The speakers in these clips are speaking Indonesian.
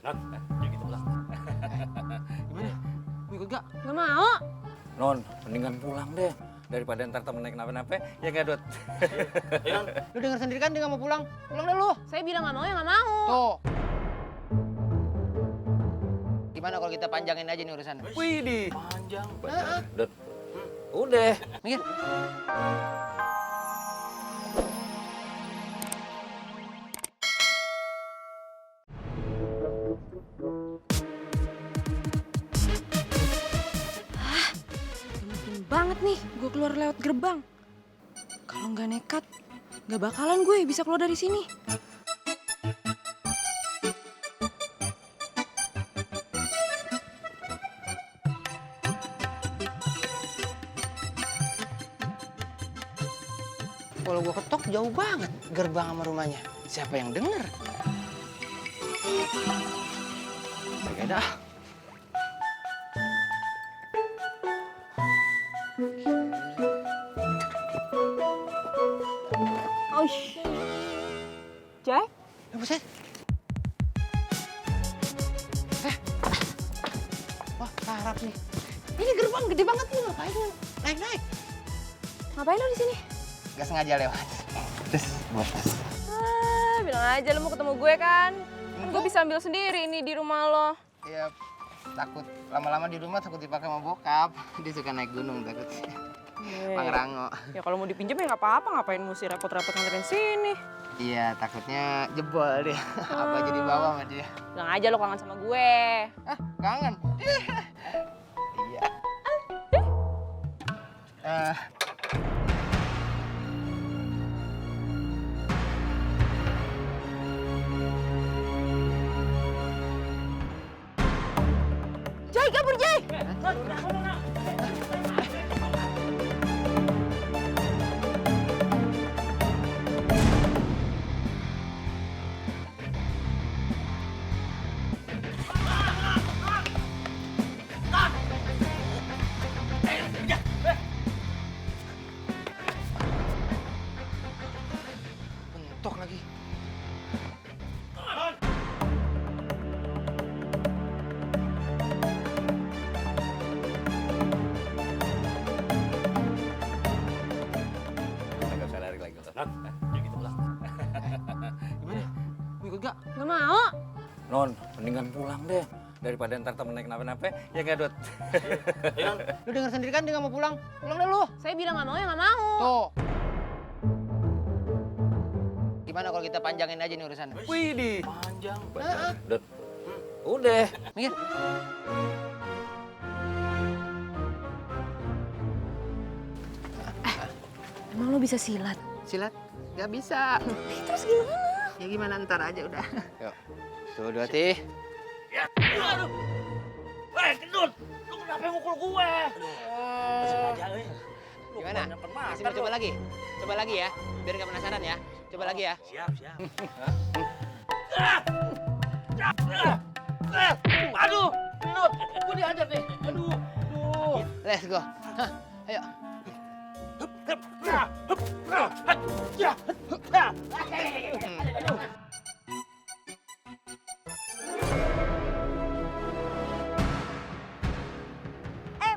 Yuk kita pulang. Gimana? Mau ikut gak? Nggak mau. Non, mendingan pulang deh. Daripada ntar temennya kenapa-napa, ya nggak, Dot? Lu denger sendiri kan dia gak mau pulang. Pulang deh lu. Saya bilang nggak mau ya nggak mau. Tuh. Gimana kalau kita panjangin aja nih urusan? Widih, panjang. Dot, udah. Minggir. Mungkin banget nih gue keluar lewat gerbang. Kalau nggak nekat, nggak bakalan gue bisa keluar dari sini. Kalau gua ketok jauh banget gerbang sama rumahnya. Siapa yang denger? Oke dah. Oh, Jack? Buset. Wah, parah nih. Ini gerbang gede banget nih, ngapain lu? Naik. Ngapain lo di sini? Gak sengaja lewat. Terus, buat tes. Bilang aja lo mau ketemu gue kan. Kan gue bisa ambil sendiri ini di rumah lo. Ya, takut lama-lama di rumah takut dipakai sama bokap. Dia suka naik gunung takut. Pangrango. Ya kalau mau dipinjam ya nggak apa-apa. Ngapain mesti repot-repot nganterin sini? Iya, takutnya jebol dia. Apa jadi bawa sama dia? Bilang aja lo kangen sama gue. Ah, kangen. Iya. Jai, kabur Jai! Bentok lagi. Nggak usah lari lagi, Dot. Yuk kita pulang. Gimana? Mau ikut gak? Nggak mau. Non, mendingan pulang deh. Daripada ntar temennya kenapa-napa, ya nggak, Dot? Lu denger sendiri kan dia gak mau pulang. Pulang deh lu. Saya bilang nggak mau ya nggak mau. Tuh. Gimana kalau kita panjangin aja nih urusan? Widih, panjang. Dot, udah. Minggir. Emang lo bisa silat? Silat? Gak bisa. Terus gimana? Ya gimana ntar aja udah. Yuk. Tuh, dua ti. Aduh. Weh, gendut. Lu kenapa mukul gue? Sengaja, Gimana? Masih mau coba lagi? Coba lagi ya. Biar gak penasaran ya. Coba lagi ya. Siap. Aduh, gendut. Gue dihajar nih. Aduh. Let's go. Hah, ayo.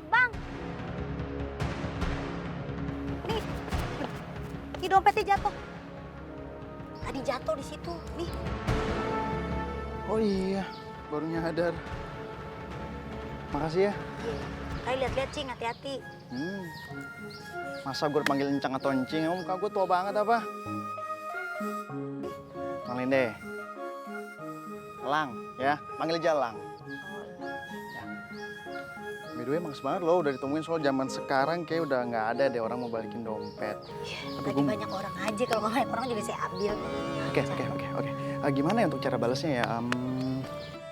Bang. Nih dompetnya jatuh. Tadi jatuh di situ. Nih. Oh iya, baru nyadar. Makasih ya. Kali lihat-lihat, Cing, hati-hati. Masa gue panggil encang atau encing? Emang muka gue tua banget apa? Panggilin deh. Lang, ya. Panggil aja Lang. Ya. By the way, makasih banget loh udah ditemuin soal zaman sekarang kayak udah nggak ada deh orang mau balikin dompet. Lagi banyak orang aja, kalau nggak banyak orang juga saya ambil. Oke. Gimana ya untuk cara balasnya ya?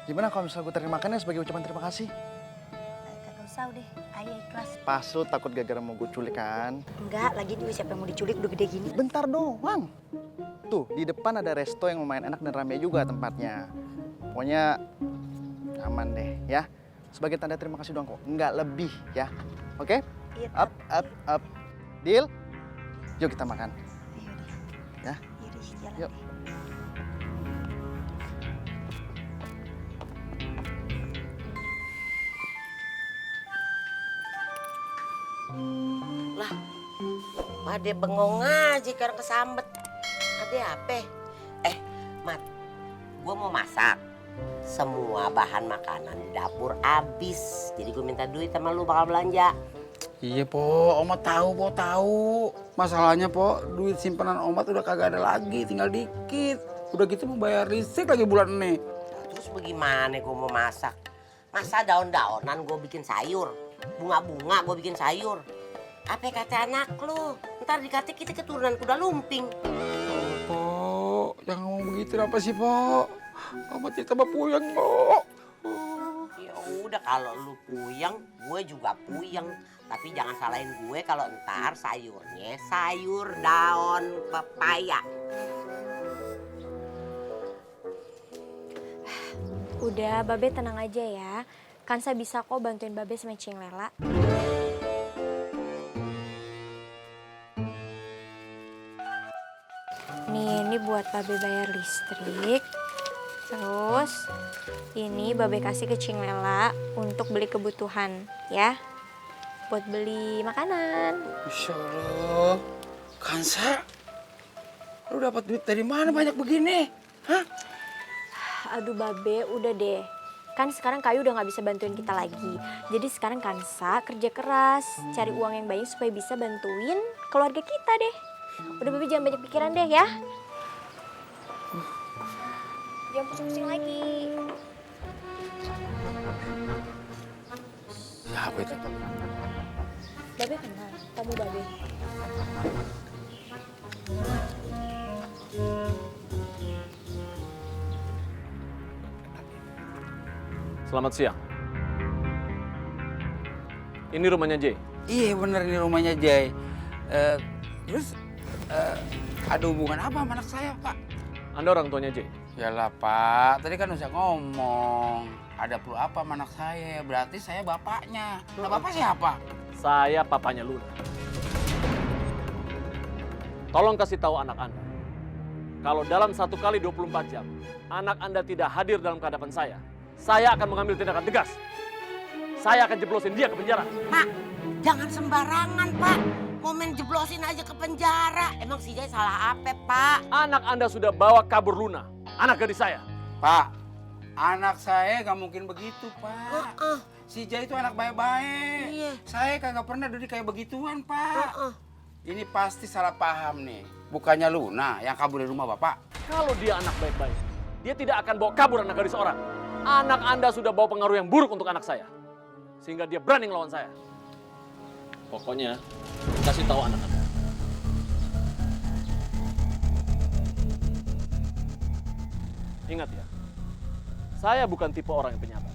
Gimana kalau misalnya gue terimakannya sebagai ucapan terima kasih? Kagak usah udah, ayo ikhlas. Pas lu takut gara-gara mau gue culik kan? Enggak, lagi juga siapa yang mau diculik udah gede gini. Bentar doang. Tuh, di depan ada resto yang lumayan enak dan ramai juga tempatnya. Pokoknya aman deh ya. Sebagai tanda terima kasih doang kok, nggak lebih ya. Oke? Iya, Up. Deal? Yuk kita makan. Ayo deh. Ya? Iya deh, jalan Yuk. deh. Lah, Ade bengong aja karena kesambet. Ade apa? Mat, gua mau masak. Semua bahan makanan di dapur habis. Jadi gue minta duit sama lu bakal belanja. Iya po, Omat tahu po tahu. Masalahnya po, duit simpanan Omat udah kagak ada lagi, tinggal dikit. Udah gitu mau bayar listrik lagi bulan ini. Terus bagaimana gue mau masak? Masa daun-daunan gue bikin sayur? Bunga-bunga gue bikin sayur? Apa kata anak lu? Ntar dikata kita keturunan kuda lumping. Po, jangan ngomong begitu apa sih po? Omat kita tambah puyeng po. Ya udah kalau lu puyeng, gue juga puyeng. Tapi jangan salahin gue kalau ntar sayurnya sayur daun pepaya. Udah, Babe tenang aja ya. Kansa bisa kok bantuin Babe sama Cing Lela. Nih, ini buat Babe bayar listrik. Terus, ini Babe kasih ke Cing Lela untuk beli kebutuhan, ya. Buat beli makanan. Masya Allah, Kansa, lu dapat duit dari mana banyak begini? Hah? Aduh Babe, udah deh. Kan sekarang Kayu udah gak bisa bantuin kita lagi. Jadi sekarang Kansa kerja keras, cari uang yang banyak supaya bisa bantuin keluarga kita deh. Udah Babe jangan banyak pikiran deh ya. Jangan pusing-pusing lagi. Siapa itu? Babe kenal, tamu Babe. Selamat siang. Ini rumahnya Jay. Iya bener ini rumahnya Jay. Terus ada hubungan apa sama anak saya Pak? Anda orang tuanya Jay. Yalah Pak, tadi kan udah ngomong. Ada perlu apa sama anak saya? Berarti saya bapaknya. Nah bapak siapa? Saya papanya Luna. Tolong kasih tahu anak Anda. Kalau dalam 1 kali 24 jam, anak Anda tidak hadir dalam kehadapan saya akan mengambil tindakan tegas. Saya akan jeblosin dia ke penjara. Pak, jangan sembarangan Pak. Mau main jeblosin aja ke penjara. Emang si Jay salah apa Pak? Anak Anda sudah bawa kabur Luna, anak gadis saya. Pak, anak saya gak mungkin begitu Pak. Si Jay itu anak baik-baik. Iya. Saya kagak pernah jadi kayak begituan Pak. Ini pasti salah paham nih. Bukannya Luna yang kabur dari rumah Bapak. Kalau dia anak baik-baik, dia tidak akan bawa kabur anak gadis orang. Anak Anda sudah bawa pengaruh yang buruk untuk anak saya. Sehingga dia berani ngelawan saya. Pokoknya, kasih tahu anak Anda. Ingat ya, saya bukan tipe orang yang penyabar.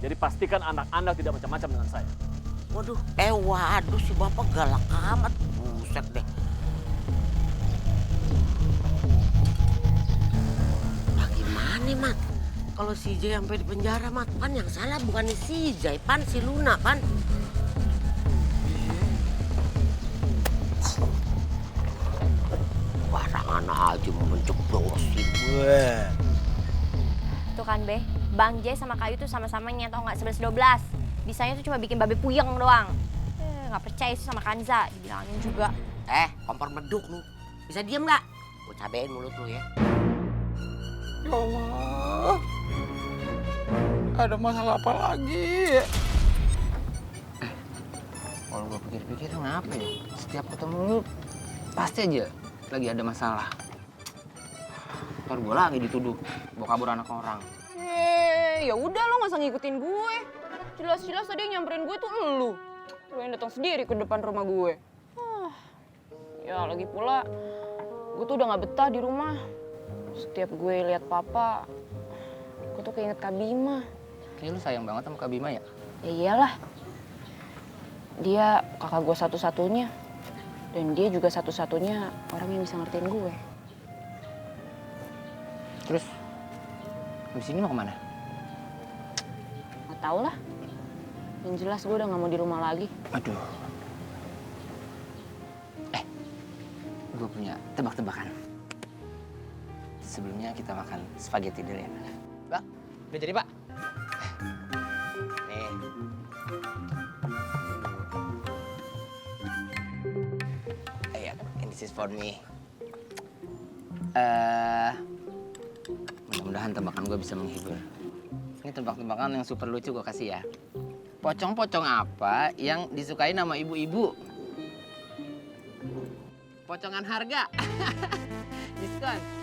Jadi pastikan anak Anda tidak macam-macam dengan saya. Waduh, waduh si bapak galak amat. Buset deh. Bagaimana, Mat? Kalau si Jay sampai di penjara, Mat, kan yang salah bukan si Jay, Pan, si Luna, Pan. Barangan aja mau mencoblosin. Tuh kan Be, Bang Jay sama Kayu tuh sama-samanya tau gak 11-12. Bisanya tuh cuma bikin Babe puyeng doang. Gak percaya sih sama Kanza, dibilangin juga. Kompor meduk lu. Bisa diem gak? Gue cabein mulut lu ya. Ya Allah, ada masalah apa lagi? Kalau gue pikir-pikir kenapa ya? Setiap ketemu lu pasti aja lagi ada masalah. Ntar gue lagi dituduh bawa kabur anak orang. Ya udah lo gak usah ngikutin gue. Jelas-jelas tadi yang nyamperin gue tuh elu. Lo yang datang sendiri ke depan rumah gue. Ya lagi pula, gue tuh udah gak betah di rumah. Setiap gue lihat papa, gue tuh keinget Kak Bima. Kayaknya lu sayang banget sama Kak Bima ya? Ya iyalah. Dia kakak gue satu-satunya. Dan dia juga satu-satunya orang yang bisa ngertiin gue. Terus, habis ini mau kemana? Gak tau lah. Yang jelas gue udah gak mau di rumah lagi. Aduh. Gue punya tebak-tebakan. Sebelumnya kita makan spaghetti dulu ya. Pak, udah jadi Pak? Nih. this is for me. Mudah-mudahan tebakan gue bisa menghibur. Ini tebak-tebakan yang super lucu gue kasih ya. Pocong-pocong apa yang disukai nama ibu-ibu? Pocongan harga. Diskon.